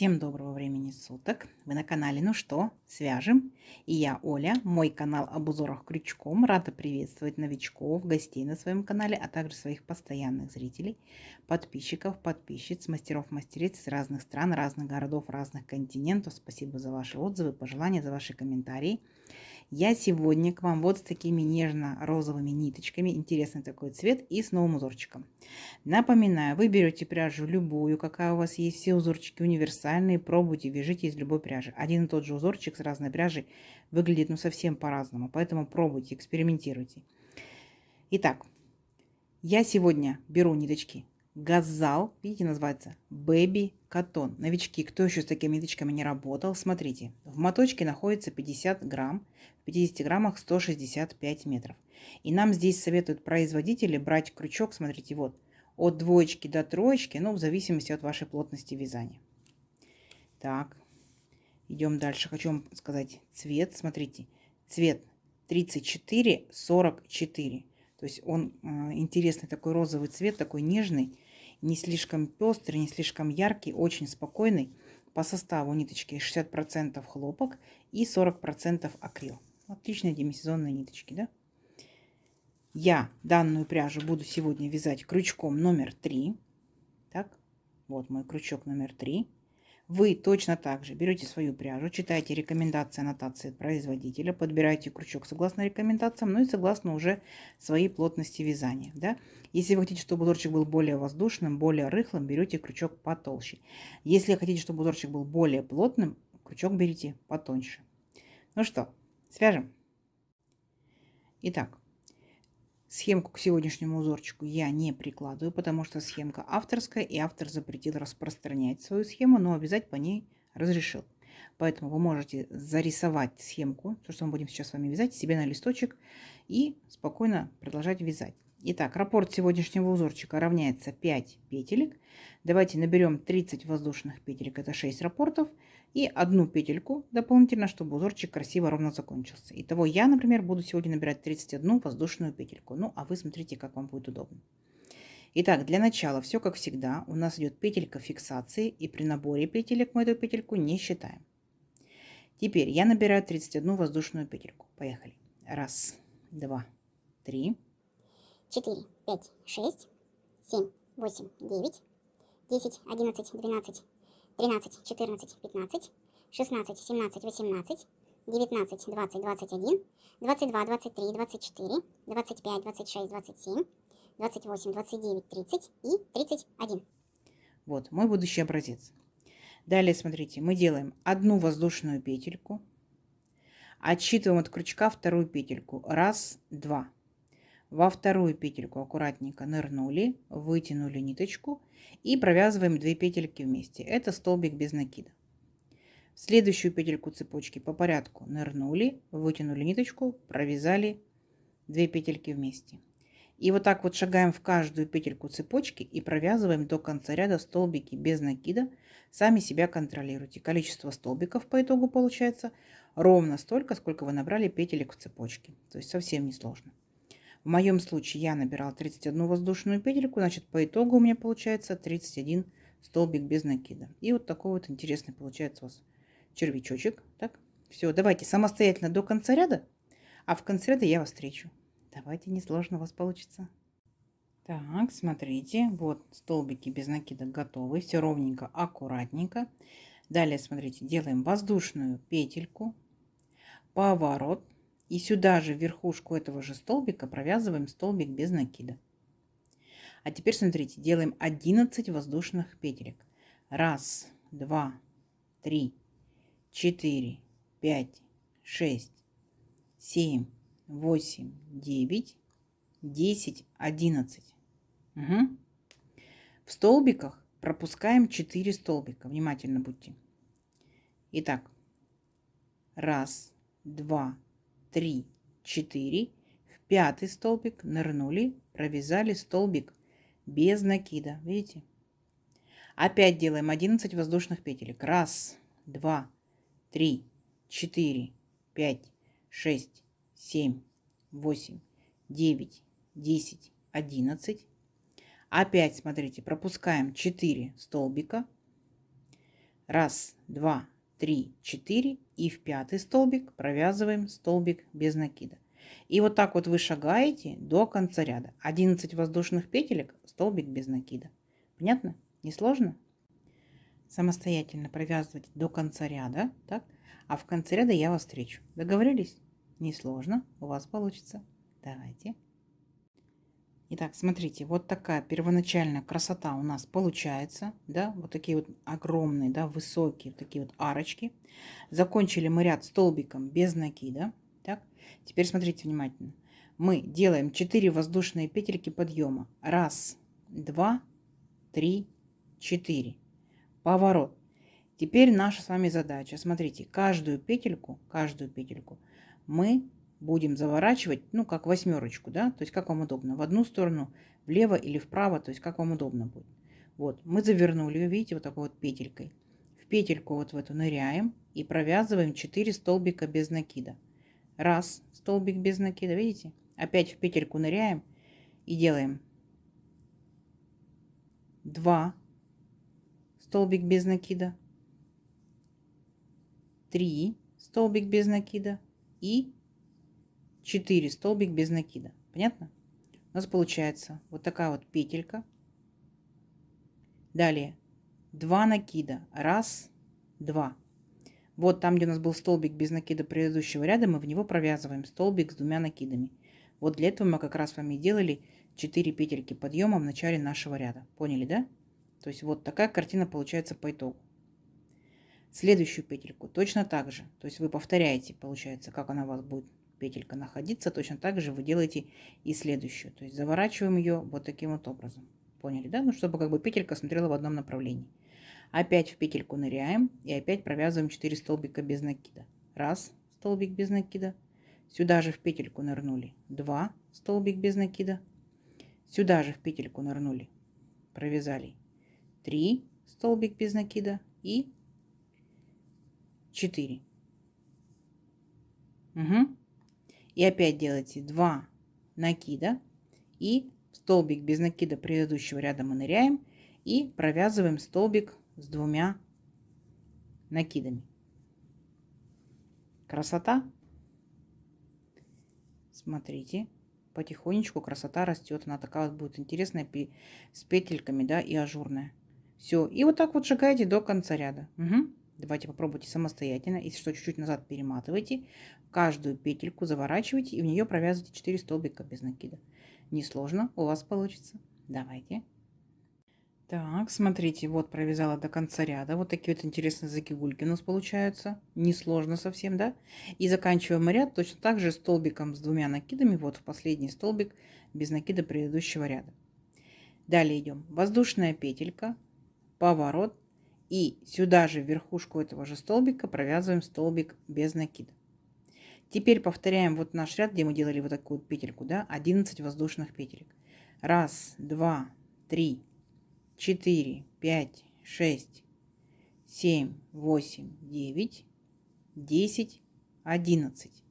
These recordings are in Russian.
Всем доброго времени суток. Вы на канале «Ну что, свяжем?» И я, Оля, мой канал об узорах крючком. Рада приветствовать новичков, гостей на своем канале, а также своих постоянных зрителей, подписчиков, подписчиц, мастеров, мастериц из разных стран, разных городов, разных континентов. Спасибо за ваши отзывы, пожелания, за ваши комментарии. Я сегодня к вам вот с такими нежно-розовыми ниточками. Интересный такой цвет и с новым узорчиком. Напоминаю, вы берете пряжу любую, какая у вас есть. Все узорчики универсальные. Пробуйте, вяжите из любой пряжи. Один и тот же узорчик с разной пряжей выглядит совсем по-разному. Поэтому пробуйте, экспериментируйте. Итак, я сегодня беру ниточки Газал, видите, называется Baby Cotton. Новички, кто еще с такими ниточками не работал, смотрите. В моточке находится 50 грамм, в 50 граммах 165 метров. И нам здесь советуют производители брать крючок, смотрите, вот, от двоечки до троечки, в зависимости от вашей плотности вязания. Так, идем дальше. Хочу вам сказать цвет, смотрите, цвет 34-44. То есть он интересный такой розовый цвет, такой нежный, не слишком пестрый, не слишком яркий, очень спокойный. По составу ниточки 60% хлопок и 40% акрил. Отличные демисезонные ниточки, да? Я данную пряжу буду сегодня вязать крючком номер 3. Так, вот мой крючок номер 3. Вы точно так же берете свою пряжу, читаете рекомендации, аннотации производителя, подбираете крючок согласно рекомендациям, и согласно уже своей плотности вязания. Да? Если вы хотите, чтобы узорчик был более воздушным, более рыхлым, берете крючок потолще. Если хотите, чтобы узорчик был более плотным, крючок берите потоньше. Ну что, свяжем? Итак, схемку к сегодняшнему узорчику я не прикладываю, потому что схемка авторская, и автор запретил распространять свою схему, но вязать по ней разрешил. Поэтому вы можете зарисовать схемку, то, что мы будем сейчас с вами вязать, себе на листочек и спокойно продолжать вязать. Итак, раппорт сегодняшнего узорчика равняется 5 петелек. Давайте наберем 30 воздушных петелек, это 6 раппортов, и одну петельку дополнительно, чтобы узорчик красиво ровно закончился. Итого я, например, буду сегодня набирать 31 воздушную петельку. Ну, а вы смотрите, как вам будет удобно. Итак, для начала все как всегда. У нас идет петелька фиксации, и при наборе петелек мы эту петельку не считаем. Теперь я набираю 31 воздушную петельку. Поехали. 1, 2, 3, 4, 5, 6, 7, 8, 9, 10, 11, 12, 13, 14, 15, 16, 17, 18, 19, 20, 21, 22, 23, 24, 25, 26, 27, 28, 29, 30 и 31. Вот мой будущий образец. Далее, смотрите, мы делаем одну воздушную петельку, отсчитываем от крючка вторую петельку. 1, 2. Во вторую петельку аккуратненько нырнули, вытянули ниточку и провязываем 2 петельки вместе. Это столбик без накида. В следующую петельку цепочки по порядку нырнули, вытянули ниточку, провязали 2 петельки вместе. И вот так вот шагаем в каждую петельку цепочки и провязываем до конца ряда столбики без накида. Сами себя контролируйте. Количество столбиков по итогу получается ровно столько, сколько вы набрали петелек в цепочке. То есть совсем не сложно. В моем случае я набирала 31 воздушную петельку, значит по итогу у меня получается 31 столбик без накида. И вот такой вот интересный получается у вас червячочек. Так, все, давайте самостоятельно до конца ряда, а в конце ряда я вас встречу. Давайте, несложно у вас получится. Так, смотрите, вот столбики без накида готовы. Все ровненько, аккуратненько. Далее, смотрите, делаем воздушную петельку, поворот. И сюда же в верхушку этого же столбика провязываем столбик без накида. А теперь, смотрите, делаем 11 воздушных петелек. 1, 2, 3, 4, 5, 6, 7, 8, 9, 10, 11. Угу. В столбиках пропускаем 4 столбика. Внимательно будьте. Итак, 1, 2, 3, 4. В 5-й столбик нырнули, провязали столбик без накида. Видите? Опять делаем 11 воздушных петелек. 1, 2, 3, 4, 5, 6, 7, 8, 9, 10, 11. Опять, смотрите, пропускаем 4 столбика. Раз, два, три, четыре. И в пятый столбик провязываем столбик без накида. И вот так вот вы шагаете до конца ряда. 11 воздушных петелек, столбик без накида. Понятно? Не сложно? Самостоятельно провязывать до конца ряда, так? А в конце ряда я вас встречу. Договорились? Несложно, у вас получится. Давайте. Итак, смотрите, вот такая первоначальная красота у нас получается, да, вот такие вот огромные, да, высокие, такие вот арочки. Закончили мы ряд столбиком без накида, так. Теперь смотрите внимательно. Мы делаем 4 воздушные петельки подъема. Раз, два, три, 4. Поворот. Теперь наша с вами задача. Смотрите, каждую петельку мы будем заворачивать, ну, как восьмерочку, да, то есть как вам удобно, в одну сторону, влево или вправо, то есть как вам удобно будет. Вот, мы завернули ее, видите, вот такой вот петелькой. В петельку вот в эту ныряем и провязываем 4 столбика без накида. Раз, столбик без накида, видите? Опять в петельку ныряем и делаем 2, столбик без накида, 3, столбик без накида и 4 столбик без накида. Понятно? У нас получается вот такая вот петелька. Далее 2 накида. Раз, два. Вот там, где у нас был столбик без накида предыдущего ряда, мы в него провязываем столбик с 2 накидами. Вот для этого мы как раз с вами делали 4 петельки подъема в начале нашего ряда. Поняли, да? То есть вот такая картина получается по итогу. Следующую петельку точно так же. То есть вы повторяете, получается, как она у вас будет петелька находиться. Точно так же вы делаете и следующую. То есть заворачиваем ее вот таким вот образом. Поняли, да? Ну, чтобы как бы петелька смотрела в одном направлении. Опять в петельку ныряем и опять провязываем 4 столбика без накида. Раз, столбик без накида. Сюда же в петельку нырнули. 2, столбик без накида. Сюда же в петельку нырнули. Провязали 3, столбик без накида и 4. Угу. И опять делайте 2 накида. И в столбик без накида предыдущего ряда мы ныряем и провязываем столбик с 2 накидами. Красота. Смотрите, потихонечку красота растет. Она такая вот будет интересная, с петельками, да, и ажурная. Все. И вот так вот шагаете до конца ряда. Угу. Давайте попробуйте самостоятельно. Если что, чуть-чуть назад перематывайте. Каждую петельку заворачивайте и в нее провязывайте 4 столбика без накида. Несложно, у вас получится. Давайте. Так, смотрите, вот провязала до конца ряда. Вот такие вот интересные загибульки у нас получаются. Несложно совсем, да? И заканчиваем ряд точно так же столбиком с 2 накидами. Вот в последний столбик без накида предыдущего ряда. Далее идем. Воздушная петелька, поворот. И сюда же в верхушку этого же столбика провязываем столбик без накида. Теперь повторяем вот наш ряд, где мы делали вот такую вот петельку, да? 11 воздушных петелек. Раз, два, три, 4, 5, 6, 7, 8, 9, 10, 11.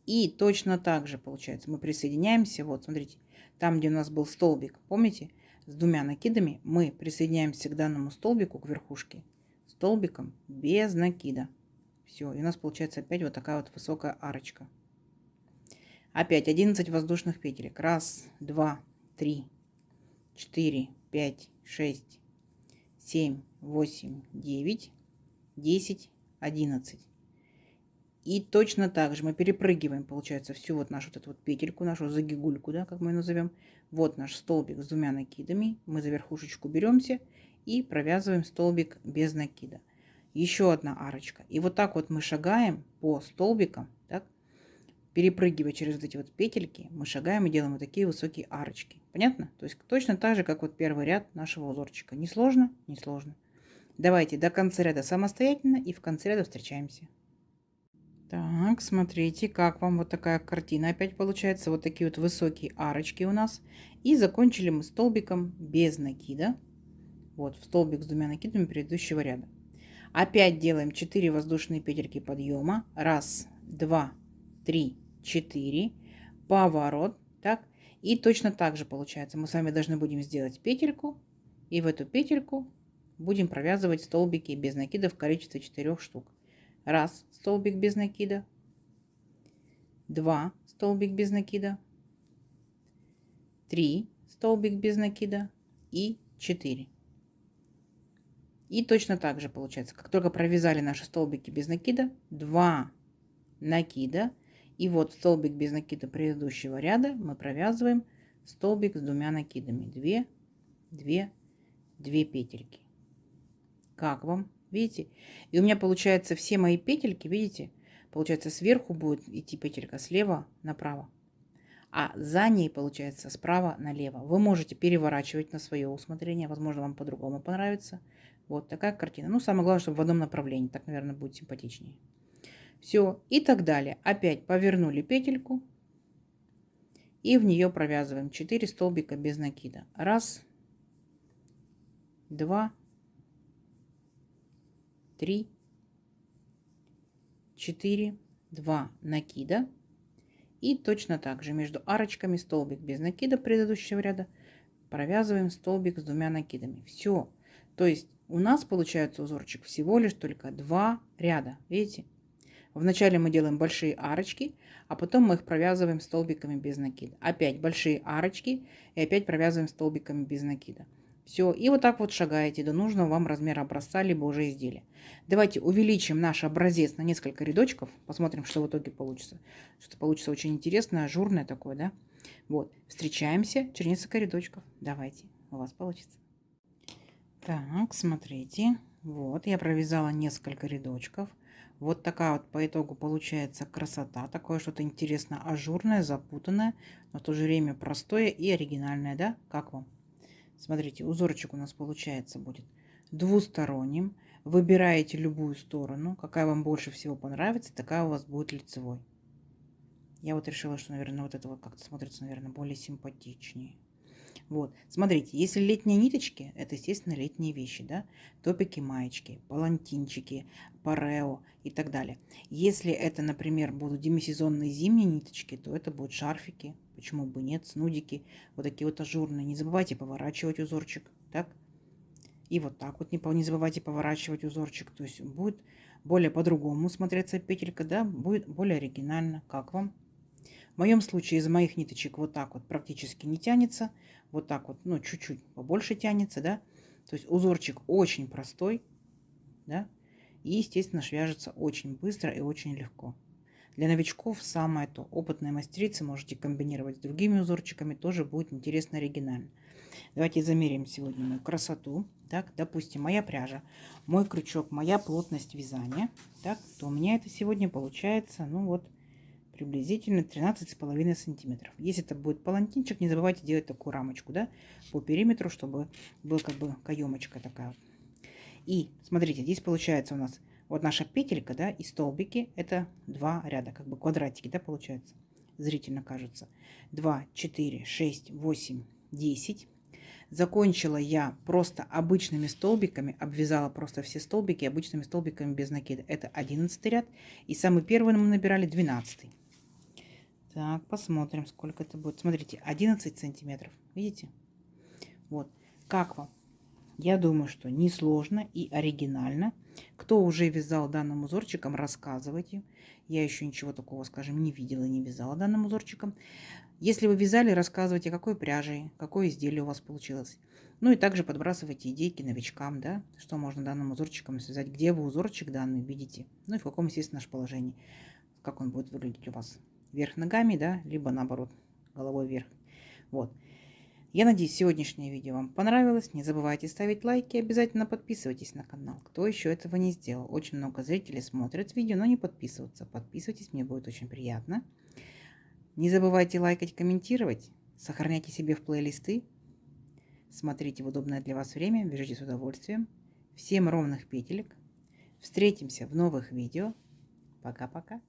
И точно так же получается. Мы присоединяемся. Вот, смотрите, там, где у нас был столбик, помните, с 2 накидами, мы присоединяемся к данному столбику, к верхушке, столбиком без накида. Все, и у нас получается опять вот такая вот высокая арочка. Опять 11 воздушных петелек. Раз, два, три, 4, 5, 6, 7, 8, 9, 10, 11. И точно так же мы перепрыгиваем, получается, всю вот нашу вот эту вот петельку, нашу загигульку, да, как мы ее назовем. Вот наш столбик с 2 накидами. Мы за верхушечку беремся и провязываем столбик без накида. Еще одна арочка. И вот так вот мы шагаем по столбикам, так, перепрыгивая через вот эти вот петельки, мы шагаем и делаем вот такие высокие арочки. Понятно? То есть точно так же, как вот первый ряд нашего узорчика. Не сложно? Не сложно. Давайте до конца ряда самостоятельно и в конце ряда встречаемся. Так, смотрите, как вам вот такая картина опять получается. Вот такие вот высокие арочки у нас. И закончили мы столбиком без накида. Вот, в столбик с 2 накидами предыдущего ряда. Опять делаем 4 воздушные петельки подъема. Раз, два, три, 4. Поворот. Так. И точно так же получается. Мы с вами должны будем сделать петельку. И в эту петельку будем провязывать столбики без накида в количестве 4 штук. 1 столбик без накида, 2 столбик без накида, 3 столбик без накида и 4. И точно так же получается, как только провязали наши столбики без накида, 2 накида, и вот столбик без накида предыдущего ряда мы провязываем столбик с 2 накидами. 2, 2, 2 петельки. Как вам? Видите? И у меня получается все мои петельки, видите, получается сверху будет идти петелька слева направо, а за ней получается справа налево. Вы можете переворачивать на свое усмотрение, возможно, вам по-другому понравится. Вот такая картина. Ну, самое главное, чтобы в одном направлении, так, наверное, будет симпатичнее. Все, и так далее. Опять повернули петельку и в нее провязываем 4 столбика без накида. 1, 2, 3, 4, 2 накида. И точно так же между арочками столбик без накида предыдущего ряда провязываем столбик с 2 накидами. Все. То есть у нас получается узорчик всего лишь только 2 ряда. Видите? Вначале мы делаем большие арочки, а потом мы их провязываем столбиками без накида. Опять большие арочки и опять провязываем столбиками без накида. Все, и вот так вот шагаете до нужного вам размера образца, либо уже изделия. Давайте увеличим наш образец на несколько рядочков, посмотрим, что в итоге получится. Что получится очень интересное, ажурное такое, да? Вот, встречаемся через несколько рядочков. Давайте, у вас получится. Так, смотрите, вот я провязала несколько рядочков. Вот такая вот по итогу получается красота. Такое что-то интересно ажурное, запутанное, но в то же время простое и оригинальное, да? Как вам? Смотрите, узорчик у нас получается будет двусторонним. Выбираете любую сторону, какая вам больше всего понравится, такая у вас будет лицевой. Я вот решила, что, наверное, вот это вот как-то смотрится, наверное, более симпатичнее. Вот, смотрите, если летние ниточки, это, естественно, летние вещи, да, топики, маечки, палантинчики, парео и так далее. Если это, например, будут демисезонные зимние ниточки, то это будут шарфики, почему бы нет, снудики, вот такие вот ажурные. Не забывайте поворачивать узорчик, так, и вот так вот не забывайте поворачивать узорчик, то есть будет более по-другому смотреться петелька, да, будет более оригинально. Как вам? В моем случае из моих ниточек вот так вот практически не тянется. Вот так вот, ну, чуть-чуть побольше тянется, да. То есть узорчик очень простой, да. И, естественно, вяжется очень быстро и очень легко. Для новичков самое то. Опытные мастерицы можете комбинировать с другими узорчиками. Тоже будет интересно, оригинально. Давайте замерим сегодня мою красоту. Так, допустим, моя пряжа, мой крючок, моя плотность вязания. Так, то у меня это сегодня получается, ну вот, приблизительно 13,5 сантиметров. Если это будет палантинчик, не забывайте делать такую рамочку, да, по периметру, чтобы был как бы каемочка такая. И смотрите, здесь получается у нас вот наша петелька, да, и столбики, это 2 ряда, как бы квадратики, да, получается, зрительно кажется. 2, 4, 6, 8, 10. Закончила я просто обычными столбиками, обвязала просто все столбики обычными столбиками без накида. Это 11 ряд. И самый первый мы набирали 12. Так, посмотрим, сколько это будет. Смотрите, 11 сантиметров. Видите? Вот. Как вам? Я думаю, что несложно и оригинально. Кто уже вязал данным узорчиком, рассказывайте. Я еще ничего такого, скажем, не видела, не вязала данным узорчиком. Если вы вязали, рассказывайте, какой пряжей, какое изделие у вас получилось. Ну и также подбрасывайте идейки новичкам, да, что можно данным узорчиком связать, где вы узорчик данный видите, ну и в каком, естественно, положении, как он будет выглядеть у вас. Вверх ногами, да, либо наоборот, головой вверх. Вот. Я надеюсь, сегодняшнее видео вам понравилось. Не забывайте ставить лайки, обязательно подписывайтесь на канал, кто еще этого не сделал. Очень много зрителей смотрят видео, но не подписываются. Подписывайтесь, мне будет очень приятно. Не забывайте лайкать, комментировать. Сохраняйте себе в плейлисты. Смотрите в удобное для вас время. Вяжите с удовольствием. Всем ровных петелек. Встретимся в новых видео. Пока-пока.